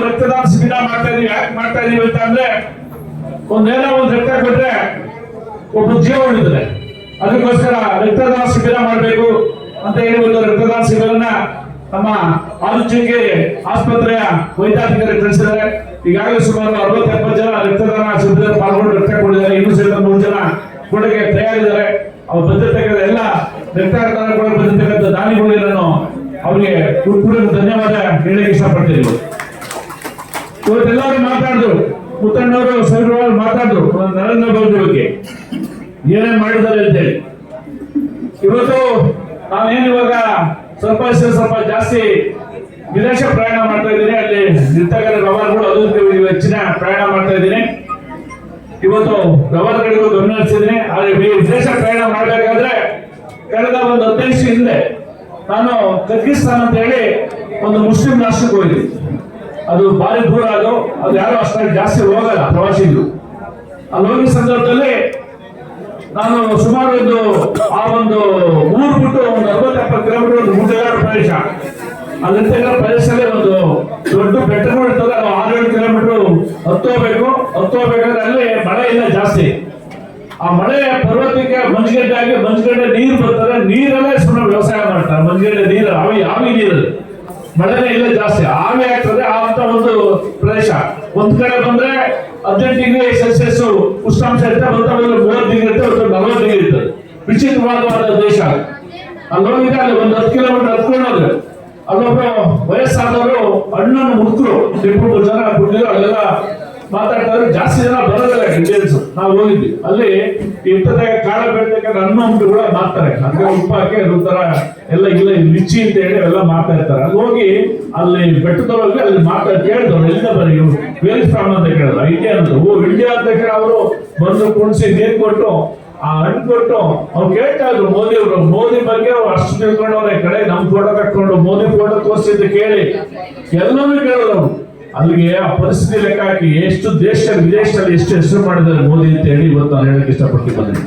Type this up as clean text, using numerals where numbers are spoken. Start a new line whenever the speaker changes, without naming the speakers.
ರಕ್ತದಾನ ಶಿಬಿರ ಮಾಡ್ತಾ ಇದೀವಿ. ಯಾಕೆ ಮಾಡ್ತಾ ಇದೀವಿ ಅಂತ ಅಂದ್ರೆ ಒಂದೇನೋ ಒಂದು ರಕ್ತ ಕೊಟ್ರೆ ಒಬ್ಬ ಜೀವ ಉಳಿತದೆ. ಅದಕ್ಕೋಸ್ಕರ ರಕ್ತದಾನ ಶಿಬಿರ ಮಾಡಬೇಕು ಅಂತ ಹೇಳಿ ಒಂದು ರಕ್ತದಾನ ಶಿಬಿರನ ನಮ್ಮ ಆಲೋಚನೆಗೆ ಆಸ್ಪತ್ರೆಯ ವೈದ್ಯಾಧಿಕಾರಿ ತಿಳಿಸಿದ್ದಾರೆ. ಈಗಾಗಲೇ ಸುಮಾರು 60-70 ಜನ ರಕ್ತದಾನ ಶಿಬಿರ ಪಾಲ್ಗೊಂಡು ರಕ್ತ ಕೊಟ್ಟಿದ್ದಾರೆ. ಇನ್ನೂ ಸಹಿತ 3 ಜನ ಕೊಡಗೆ ತಯಾರಿದ್ದಾರೆ. ಅವ್ರು ಬಂದಿರ್ತಕ್ಕಂಥ ಎಲ್ಲ ರಕ್ತದಾನ ಕೊಡಕ್ಕೆ ಬಂದಿರ್ತಕ್ಕಂಥ ದಾನಿಗಳಿಗೆ ನಾನು ಅವ್ರಿಗೆ ಪೂರ್ಣ ಧನ್ಯವಾದ ಹೇಳಕ್ಕೆ ಇಷ್ಟಪಡ್ತೀನಿ. ಇವತ್ತೆಲ್ಲರೂ ಮಾತಾಡಿದ್ರು, ಮುತ್ತಣ್ಣವರು ಸೈಡ್ರವರು ಮಾತಾಡಿದ್ರು ನರೇಂದ್ರ ಮೋದಿ ಬಗ್ಗೆ ಏನೇನ್ ಮಾಡಿದ್ದಾರೆ ಅಂತೇಳಿ. ಇವತ್ತು ನಾನೇನು ಇವಾಗ ಸ್ವಲ್ಪ ಜಾಸ್ತಿ ವಿದೇಶ ಪ್ರಯಾಣ ಮಾಡ್ತಾ ಇದ್ದೀನಿ. ಅಲ್ಲಿ ಇರ್ತಕ್ಕಂಥ ವ್ಯವಹಾರಗಳು ಅದು ಹೆಚ್ಚಿನ ಪ್ರಯಾಣ ಮಾಡ್ತಾ ಇದ್ದೀನಿ. ಇವತ್ತು ವ್ಯವಹಾರಗಳಿಗೂ ಗಮನ ಹರಿಸಿದ್ದೀನಿ. ಆದರೆ ವಿದೇಶ ಪ್ರಯಾಣ ಮಾಡಬೇಕಾದ್ರೆ ಕಳೆದ ಒಂದು 15 ಹಿಂದೆ ನಾನು ಕರ್ಗಿಸ್ತಾನ್ ಅಂತ ಹೇಳಿ ಒಂದು ಮುಸ್ಲಿಂ ರಾಷ್ಟ್ರಕ್ಕೆ ಹೋಗಿದ್ದೆ. ಅದು ಭಾರಿ ದೂರ, ಅದು ಯಾರು ಅಷ್ಟಾಗಿ ಜಾಸ್ತಿ ಹೋಗಲ್ಲ ಪ್ರವಾಸಿಗಳು. ಅಲ್ಲಿ ಹೋಗಿದ ಸಂದರ್ಭದಲ್ಲಿ ನಾನು ಸುಮಾರು ಆ ಒಂದು ಊರು ಬಿಟ್ಟು ಒಂದು 60-70 ಕಿಲೋಮೀಟರ್ ಒಂದು ಗುಡ್ಡಗಾಡು ಪ್ರದೇಶ, ಅಲ್ಲಿರ್ತಕ್ಕಂಥ ಪ್ರದೇಶದಲ್ಲಿ ಒಂದು ದೊಡ್ಡ ಬೆಟ್ಟಗಳು ಇರ್ತದೆ. 6-7 ಕಿಲೋಮೀಟರ್ ಹತ್ತೋಗ್ಬೇಕಾದ್ರೆ ಅಲ್ಲಿ ಮಳೆ ಇಲ್ಲ ಜಾಸ್ತಿ. ಆ ಮಳೆ ಪರ್ವತಕ್ಕೆ ಮಂಜುಗಡ್ಡೆ ನೀರು ಬರ್ತದೆ. ನೀರಲ್ಲೇ ಸುಮ್ಮನೆ ವ್ಯವಸಾಯ ಮಾಡ್ತಾರೆ. ಮಂಜುಗಡ್ಡೆ ನೀರು ಆವಿ ನೀರಲ್ಲಿ ಮಳೆನೇ ಇಲ್ಲ ಜಾಸ್ತಿ, ಆವಿ ಆಗ್ತದೆ. ಅಂತ ಒಂದು ಪ್ರದೇಶ ಒಂದ್ ಕಡೆ ಬಂದ್ರೆ 18 ಡಿಗ್ರಿ ಸೆಲ್ಸಿಯಸ್ ಉಷ್ಣಾಂಶ ಇರುತ್ತೆ, 30 ಡಿಗ್ರಿ ಇರುತ್ತೆ, 40 ಡಿಗ್ರಿ ಇರ್ತದೆ. ವಿಚಿತ್ರವಾದ ದೇಶ. ಅಲ್ಲಿ ಹೋಗಿದ್ರೆ ಅಲ್ಲಿ ಒಂದು 10 ಕಿಲೋಮೀಟರ್ ಹತ್ಕೊಂಡೋದ್ರೆ ಅಲ್ಲೊಬ್ಬ ವಯಸ್ಸಾದವರು ಹಣ್ಣನ್ನು ಮುರಿದ್ರು. 2 ಜನ ಕುಡಿದ್ರು. ಅಲ್ಲೆಲ್ಲ ಮಾತಾಡ್ತಾರೆ. ಜಾಸ್ತಿ ಜನ ಬರೋದಿಲ್ಲ ಇಂಡಿಯನ್ಸ್. ನಾವು ಹೋಗಿದ್ವಿ. ಅಲ್ಲಿ ಇಂಥದಾಗ ಕಾಳ ಬೆಳ್ತಕ್ಕಂಥ ಹಣ್ಣು ಹಂಪು ಕೂಡ ಮಾಡ್ತಾರೆ. ಅಂದ್ರೆ ಉಪ್ಪಾಕಿ ತರ ಎಲ್ಲ ಇಲ್ಲ ಲಿಚ್ಚಿ ಅಂತ ಹೇಳಿ ಎಲ್ಲ ಮಾಡ್ತಾ ಇರ್ತಾರೆ. ಅಲ್ಲಿ ಹೋಗಿ ಅಲ್ಲಿ ಬೆಟ್ಟದೊಳಗೆ ಅಲ್ಲಿ ಕೇಳಿದವ್ರು ಎಲ್ಲಿಂದ ಬರೀ ವೇಲ್ ಫ್ರಾಮ್ ಅಂತ ಕೇಳಿದ್ರು. ಇಂಡಿಯಾ ಅಂತ. ಇಂಡಿಯಾ ಅಂತ ಕೇಳಿ ಅವರು ಬಂದು ಕುಣಿಸಿ ನೀರು ಕೊಟ್ಟು ಆ ಹಣ್ಣು ಕೊಟ್ಟು ಅವ್ರು ಕೇಳ್ತಾ ಇದ್ರು ಮೋದಿ ಬಗ್ಗೆ ಅವ್ರು ಅಷ್ಟು ತಿಳ್ಕೊಂಡವ್ರೆ. ಕಡೆ ನಮ್ ಫೋಟೋ ಕಟ್ಕೊಂಡು ಮೋದಿ ಫೋಟೋ ತೋರಿಸಿದ್ದು ಕೇಳಿ ಎಲ್ಲವೂ ಕೇಳಿದ್ರು. ಅಲ್ಲಿಗೆ ಆ ಪರಿಸ್ಥಿತಿ ಲೆಕ್ಕ ಹಾಕಿ ಎಷ್ಟು ವಿದೇಶದಲ್ಲಿ ಎಷ್ಟು ಹೆಸರು ಮಾಡಿದ್ದಾರೆ ಮೋದಿ ಅಂತ ಹೇಳಿ ಇವತ್ತು ನಾನು ಹೇಳಕ್ ಇಷ್ಟಪಡ್ತೀನಿ.